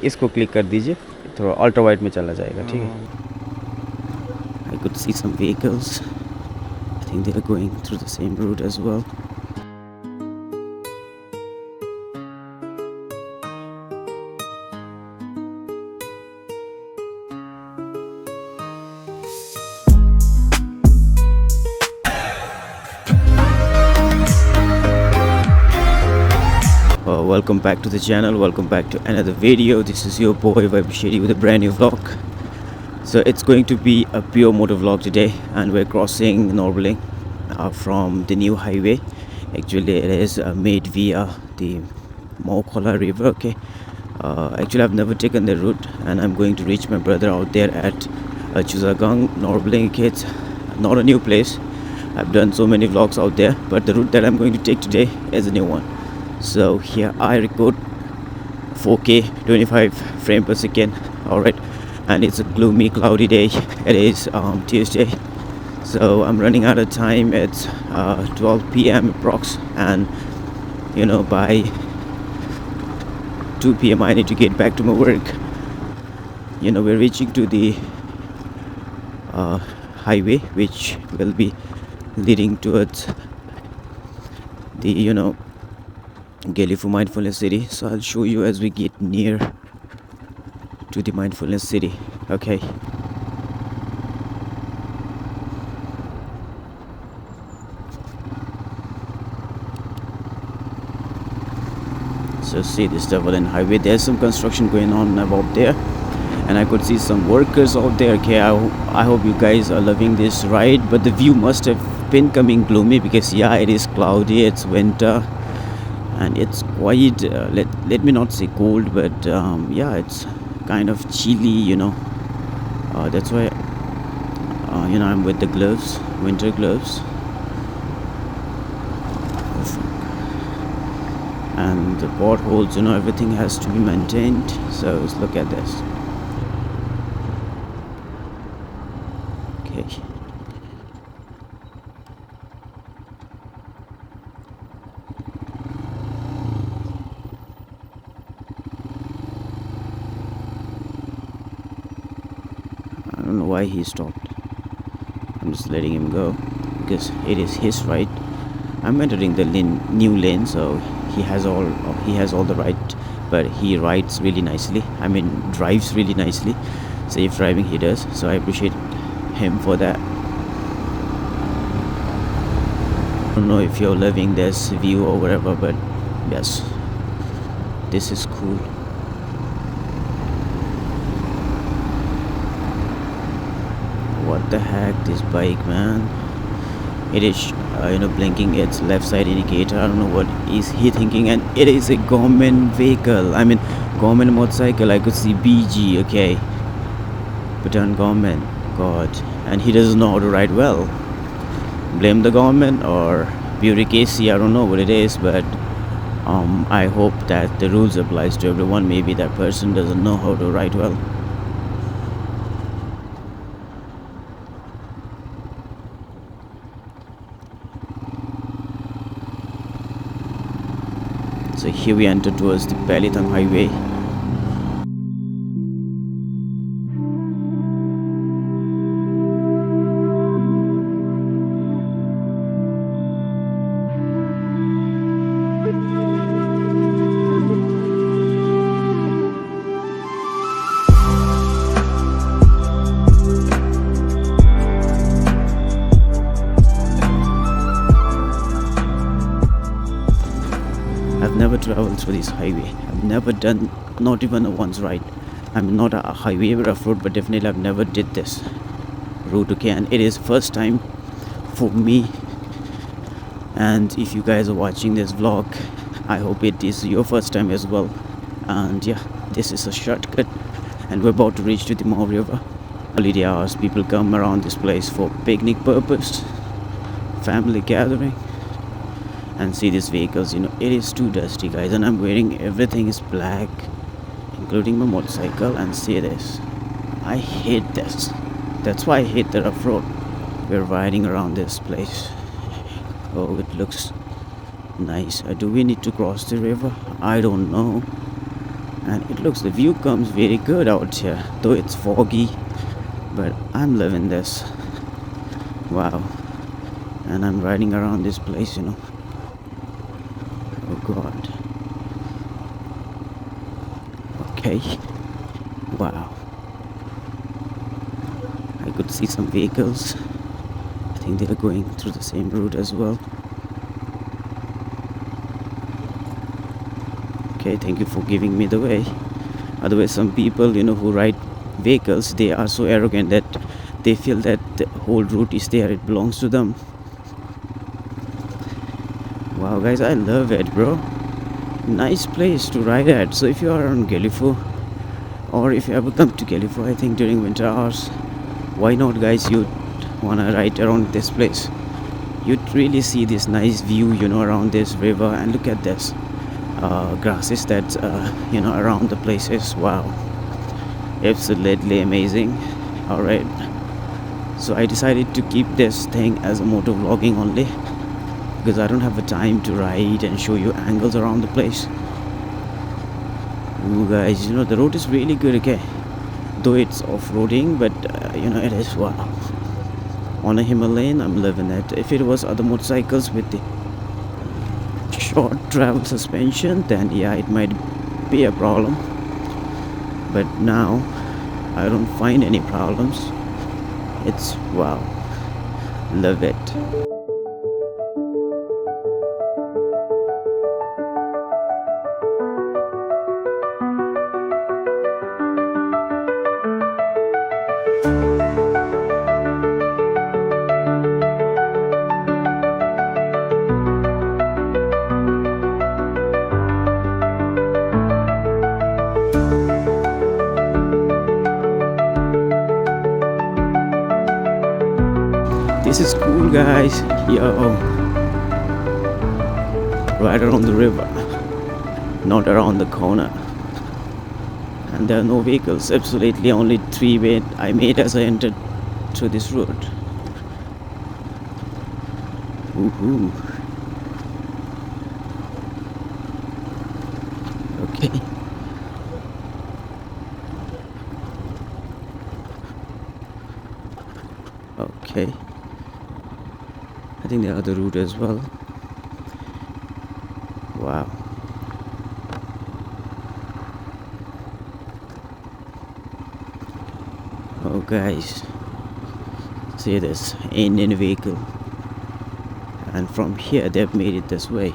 इसको क्लिक कर दीजिए, थोड़ा अल्ट्रा वाइड में चला जाएगा, ठीक है. I could see some vehicles. I think they are going through the same route as well. Welcome back to the channel, welcome back to another video. This is your boy Vibeshiri with a brand new vlog. So it's going to be a pure motor vlog today, and we're crossing Norberling from the new highway. Actually it is made via the Mokola river, okay. Actually I've never taken the route, and I'm going to reach my brother out there at Chuzagang, Norberling. Okay, it's not a new place. I've done so many vlogs out there, but the route that I'm going to take today is a new one. So here I record 4K 25 frame per second. Alright, and it's a gloomy cloudy day. It is Tuesday, so I'm running out of time. It's 12 p.m. approx, and you know, by 2 p.m. I need to get back to my work. You know, we're reaching to the highway which will be leading towards the, you know, Galifu Mindfulness City. So I'll show you as we get near to the Mindfulness City. Okay. So see this Dublin highway. There's some construction going on about there, and I could see some workers out there. Okay, I hope you guys are loving this ride, but the view must have been coming gloomy because yeah, it is cloudy, it's winter. And it's quite, let me not say cold, but yeah, it's kind of chilly, you know. That's why, you know, I'm with the gloves, winter gloves. And the potholes, you know, everything has to be maintained. So let's look at this. Okay. I don't know why he stopped. I'm just letting him go because it is his right. I'm entering the new lane, so he has all the right, but he rides really nicely. I mean, drives really nicely. Safe driving he does, so I appreciate him for that. I don't know if you're loving this view or whatever, but yes, this is cool. What the heck, this bike, man. It is you know, blinking its left side indicator. I don't know what is he thinking. And it is a government vehicle, I mean government motorcycle. I could see BG, okay, Bhutan government. God, and he doesn't know how to ride well. Blame the government or bureaucracy, I don't know what it is, but I hope that the rules applies to everyone. Maybe that person doesn't know how to ride well. So here we enter towards the Palitang highway. I've never traveled through this highway. I've never done, not even a once ride. I'm not a highway or off road, but definitely I've never did this route, okay, and it is first time for me. And if you guys are watching this vlog, I hope it is your first time as well. And yeah, this is a shortcut, and we're about to reach to the Mau River. Holiday hours, people come around this place for picnic purpose, family gathering. And see these vehicles, you know, it is too dusty, guys, and I'm wearing everything is black, including my motorcycle. And see this, I hate this. That's why I hate the rough road. We're riding around this place. Oh, it looks nice. Do we need to cross the river? I don't know. and it looks, the view comes very good out here, though it's foggy, but I'm loving this. Wow. And I'm riding around this place, oh god. Okay. Wow. I could see some vehicles. I think they are going through the same route as well. Okay, thank you for giving me the way. Otherwise, some people, who ride vehicles, they are so arrogant that they feel that the whole route is there, it belongs to them. Wow, guys, I love it, bro. Nice place to ride at. So if you are on Galliford, or if you ever come to Galliford, I think during winter hours, why not, guys? You'd wanna ride around this place. You'd really see this nice view, around this river, and look at this grasses that's around the places. Wow, absolutely amazing. All right, so I decided to keep this thing as a motovlogging only, because I don't have the time to ride and show you angles around the place. Ooh, guys, the road is really good, okay, though it's off-roading, but it is, wow. On a Himalayan, I'm loving it. If it was other motorcycles with the short travel suspension, then yeah, it might be a problem, but now I don't find any problems. It's wow, love it. This is cool, guys. Yo, right around the river, not around the corner, and there are no vehicles. Absolutely, only three-way I made as I entered through this road. Woohoo! Okay. Okay. I think the other route as well. Wow. Oh, guys, see this Indian vehicle, and from here they've made it this way.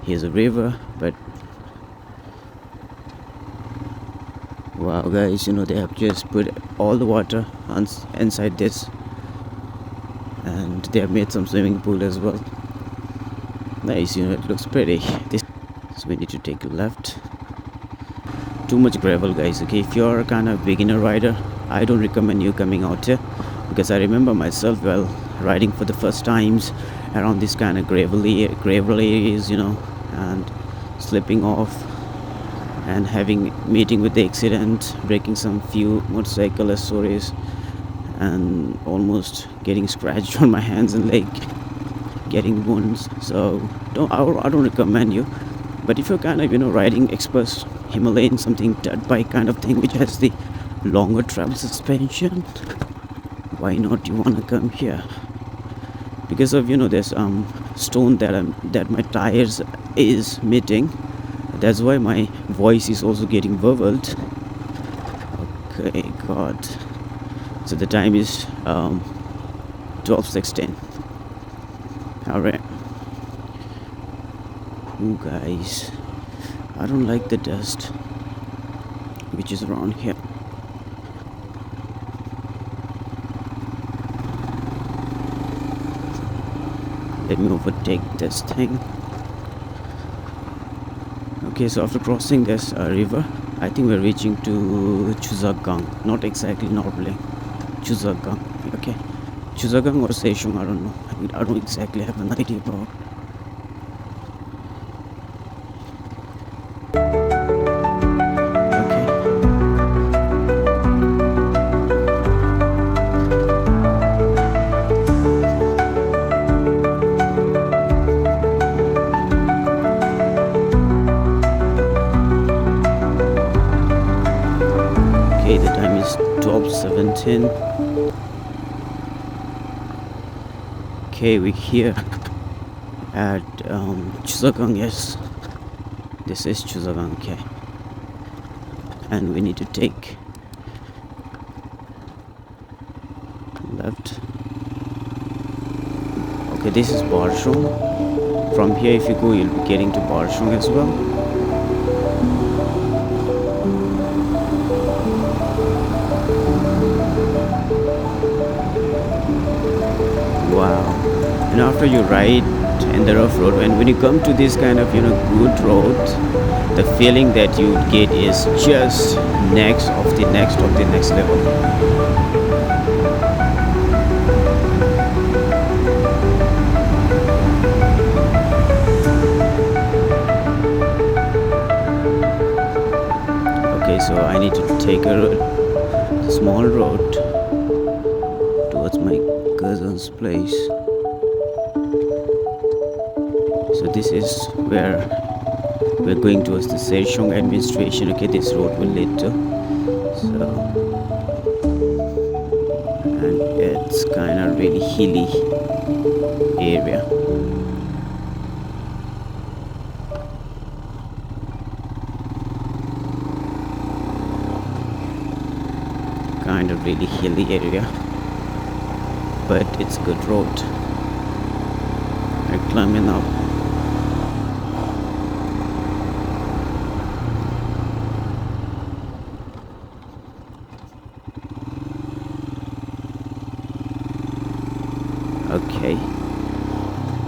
Here's a river, but wow, guys, they have just put all the water inside this, and they have made some swimming pool as well. Nice, it looks pretty. So we need to take a left. Too much gravel, guys. Okay, if you're a kind of beginner rider, I don't recommend you coming out here, because I remember myself riding for the first times around this kind of gravel areas, and slipping off and meeting with the accident, breaking some few motorcycle accessories, and almost getting scratched on my hands and leg, getting wounds. So I don't recommend you. But if you're kind of riding express Himalayan, something dirt bike kind of thing, which has the longer travel suspension, why not you want to come here? Because of this stone that my tires is meeting, that's why my voice is also getting warbled. Okay, god. So the time is 12:16. All right. Ooh, guys, I don't like the dust which is around here. Let me overtake this thing. Okay, so after crossing this river, I think we're reaching to Chuzagang. Not exactly normally. Chuzagang. Okay. Chuzagang or Seshung, I don't know. I don't exactly have an idea about. Okay, the time is 12:17. Okay, we're here at Chusagang. Yes, this is Chusagang. Okay, and we need to take left. Okay, this is Barshong. From here, if you go, you'll be getting to Barshong as well. Wow. And after you ride in the rough road, and when you come to this kind of good road, the feeling that you get is just next of the next level. Okay, so I need to take a small road towards my cousin's place. So this is where we're going towards the Serchong administration. Okay, this road will lead to. So, and it's kind of really hilly area. Kind of really hilly area, but it's good road. We're climbing up. Okay,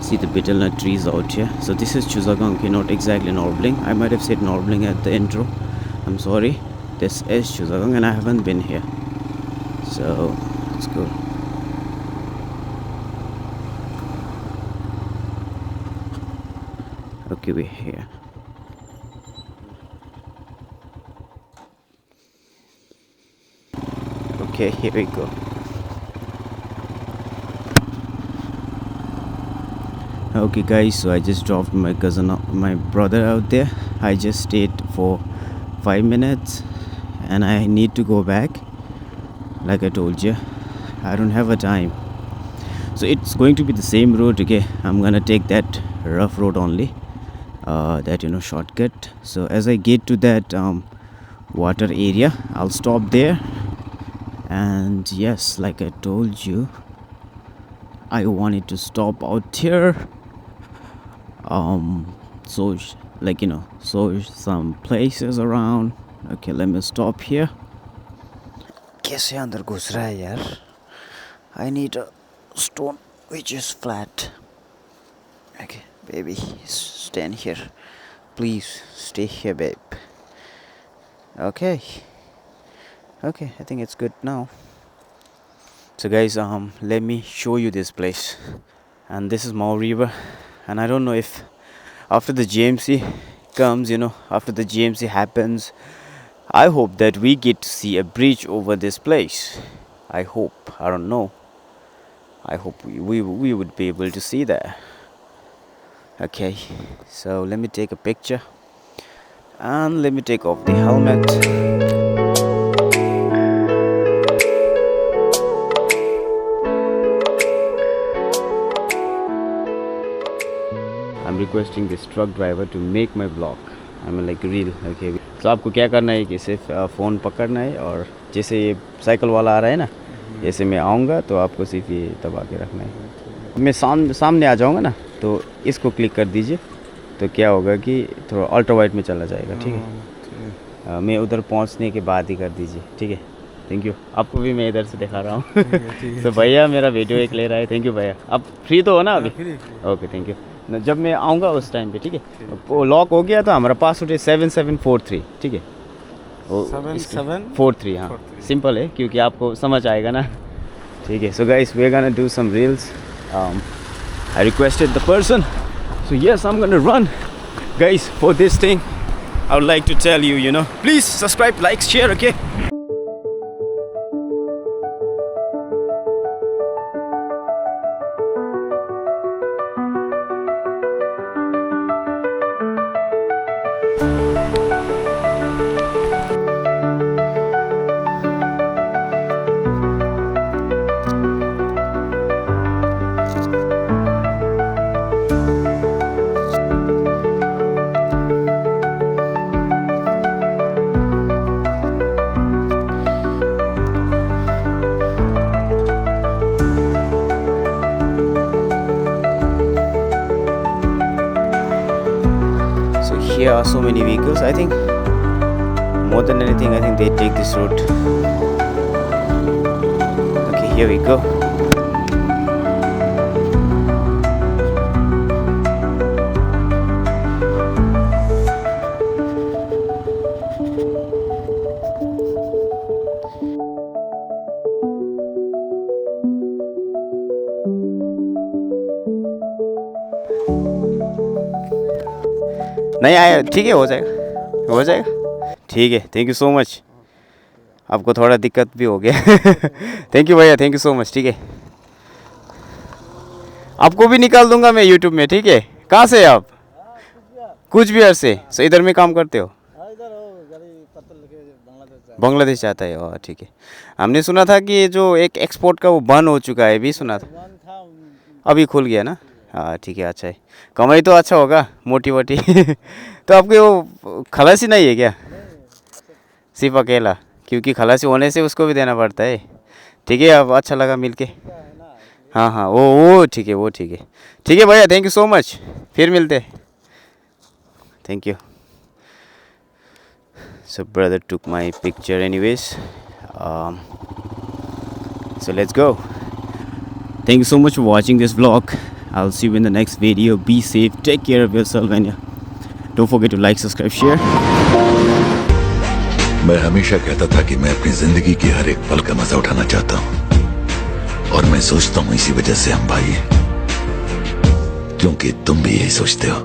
see the betel nut trees out here. So this is Chusagang, okay, not exactly Norbling. I might have said Norbling at the intro. I'm sorry. This is Chusagang and I haven't been here. So let's go. Okay, we're here. Okay, here we go. Okay guys, so I just dropped my brother out there. I just stayed for 5 minutes and I need to go back. Like I told you, I don't have a time. So it's going to be the same road. Okay, I'm gonna take that rough road only, that shortcut. So as I get to that water area, I'll stop there. And yes, like I told you, I wanted to stop out here, so so some places around. Okay, let me stop here. कैसे अंदर घुस रहा है यार? I need a stone which is flat. Okay, baby, stand here. Please stay here, babe. Okay. Okay, I think it's good now. So guys, let me show you this place. And this is Mao River. And I don't know if after the GMC comes, after the GMC happens, I hope that we get to see a bridge over this place. I hope. I don't know. I hope we would be able to see that. Okay, so let me take a picture. And let me take off the helmet. I'm requesting this truck driver to make my vlog. I mean like real. Okay. So आपको क्या करना है कि सिर्फ phone पकड़ना है और जैसे ये साइकिल वाला आ रहा है ना, जैसे मैं आऊँगा तो आपको सिर्फ ये दबा के रखना है. मैं सामने आ जाऊँगा ना तो इसको क्लिक कर दीजिए, तो क्या होगा कि थोड़ा अल्ट्रा वाइड में चला जाएगा. ठीक है, मैं उधर पहुँचने के बाद ही कर दीजिए. ठीक है, थैंक यू. आपको भी मैं इधर से दिखा रहा हूँ. तो भैया मेरा वीडियो एक ले रहा है. थैंक यू भैया. आप फ्री तो हो ना अभी? Okay, thank you. जब मैं आऊँगा उस टाइम पे. ठीक है, वो लॉक हो गया तो हमारा पासवर्ड है 7743. ठीक है, 7743. हाँ, सिंपल है क्योंकि आपको समझ आएगा ना. ठीक है. So guys, we are gonna do some reels. I requested the person, so yes, I'm gonna run. Guys, for this thing I would like to tell you, please subscribe, like, share. Okay. here are so many vehicles. I think more than anything, I think they take this route. Okay, here we go. नहीं आया, ठीक है, हो जाएगा, हो जाएगा, ठीक है। Thank you so much. आपको थोड़ा दिक्कत भी हो गया। थैंक यू भैया, थैंक यू सो मच। ठीक है, आपको भी निकाल दूंगा मैं यूट्यूब में। ठीक है, कहाँ से आप? कुछ बिहार से। सो इधर में काम करते हो? बांग्लादेश जाता है। और ठीक है, हमने सुना था कि जो एक एक्सपोर्ट का वो बंद हो चुका है, भी सुना था। अभी खुल गया ना? हाँ ठीक है, अच्छा है। कमाई तो अच्छा होगा, मोटी मोटी। तो आपके वो खलासी नहीं है क्या? सिर्फ अकेला? क्योंकि खलासी होने से उसको भी देना पड़ता है। ठीक है, अब अच्छा लगा मिलके। हाँ हाँ, वो ठीक है, वो ठीक है। ठीक है भैया, थैंक यू सो मच। फिर मिलते। Thank you. So brother took my picture anyways. So let's go. Thank you so much for watching this vlog. I'll see you in the next video. Be safe, take care of yourself, and don't forget to like, subscribe, share. मैं हमेशा कहता था कि मैं अपनी जिंदगी की हर एक पल का मजा उठाना चाहता हूँ, और मैं सोचता हूँ इसी वजह से हम भाई हैं, क्योंकि तुम भी यही सोचते हो।